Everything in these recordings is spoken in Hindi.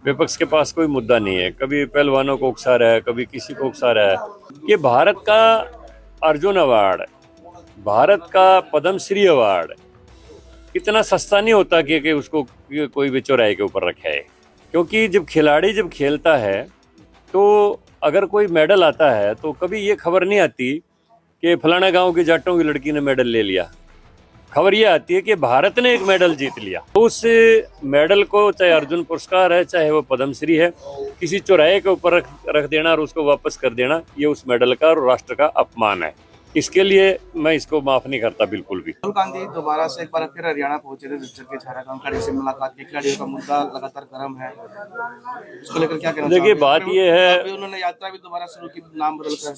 विपक्ष के पास कोई मुद्दा नहीं है। कभी पहलवानों को उकसा रहा है, कभी किसी को उकसा रहा है। ये भारत का अर्जुन अवार्ड, भारत का पद्मश्री अवार्ड इतना सस्ता नहीं होता कि उसको कोई भी चौराहे के ऊपर रखा है। क्योंकि जब खिलाड़ी जब खेलता है तो अगर कोई मेडल आता है तो कभी ये खबर नहीं आती कि फलाना गांव के जाटों की लड़की ने मेडल ले लिया। खबर ये आती है कि भारत ने एक मेडल जीत लिया। तो उस मेडल को, चाहे अर्जुन पुरस्कार है चाहे वो पद्मश्री है, किसी चौराहे के ऊपर रख देना और उसको वापस कर देना, ये उस मेडल का और राष्ट्र का अपमान है। इसके लिए मैं इसको माफ नहीं करता बिल्कुल भी। राहुल गांधी दोबारा से एक बार फिर हरियाणा पहुंचे थे झज्जर के छारागांव खिलाड़ी से मुलाकात की। खिलाड़ियों का मुद्दा लगातार गर्म है, उसको लेकर क्या कहना देखिए, बात ये है, उन्होंने यात्रा भी दोबारा शुरू की नाम बदलकर।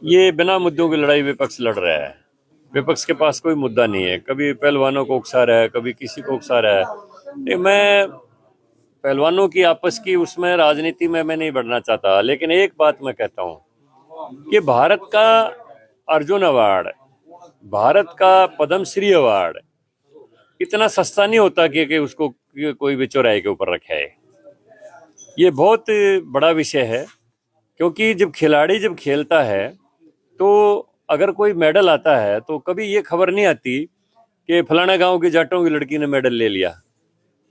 ये बिना मुद्दों की लड़ाई विपक्ष लड़ रहा है। विपक्ष के पास कोई मुद्दा नहीं है। कभी पहलवानों को उकसा रहा है, कभी किसी को उकसा रहा है। मैं पहलवानों की आपस की उसमें राजनीति में मैं नहीं बढ़ना चाहता, लेकिन एक बात मैं कहता हूं कि भारत का अर्जुन अवार्ड, भारत का पद्मश्री अवार्ड इतना सस्ता नहीं होता कि उसको कोई भी चौराहे के ऊपर रखा है। ये बहुत बड़ा विषय है। क्योंकि जब खिलाड़ी जब खेलता है तो अगर कोई मेडल आता है तो कभी ये खबर नहीं आती कि फलाना गांव के जाटों की लड़की ने मेडल ले लिया।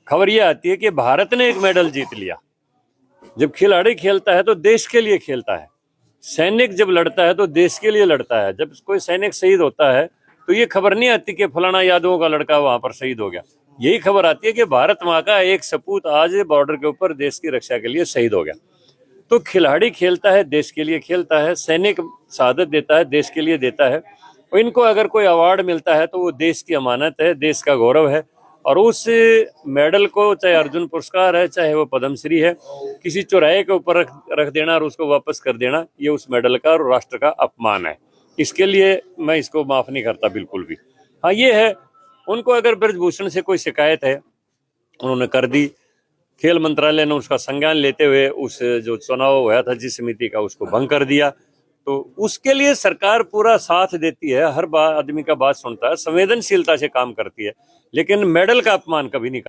खबर ये आती है कि भारत ने एक मेडल जीत लिया। जब खिलाड़ी खेलता है तो देश के लिए खेलता है। सैनिक जब लड़ता है तो देश के लिए लड़ता है। जब कोई सैनिक शहीद होता है तो ये खबर नहीं आती कि फलाना यादवों का लड़का वहां पर शहीद हो गया। यही खबर आती है कि भारत माँ का एक सपूत आज बॉर्डर के ऊपर देश की रक्षा के लिए शहीद हो गया। तो खिलाड़ी खेलता है, देश के लिए खेलता है। सैनिक शहादत देता है, देश के लिए देता है। और इनको अगर कोई अवार्ड मिलता है तो वो देश की अमानत है, देश का गौरव है। और उस मेडल को, चाहे अर्जुन पुरस्कार है चाहे वो पद्मश्री है, किसी चौराहे के ऊपर रख देना और उसको वापस कर देना, ये उस मेडल का और राष्ट्र का अपमान है। इसके लिए मैं इसको माफ नहीं करता बिल्कुल भी। हाँ, ये है, उनको अगर ब्रजभूषण से कोई शिकायत है, उन्होंने कर दी। खेल मंत्रालय ने उसका संज्ञान लेते हुए उस जो चुनाव हुआ था जिस समिति का, उसको भंग कर दिया। तो उसके लिए सरकार पूरा साथ देती है, हर बार आदमी का बात सुनता है, संवेदनशीलता से काम करती है, लेकिन मेडल का अपमान कभी नहीं करती।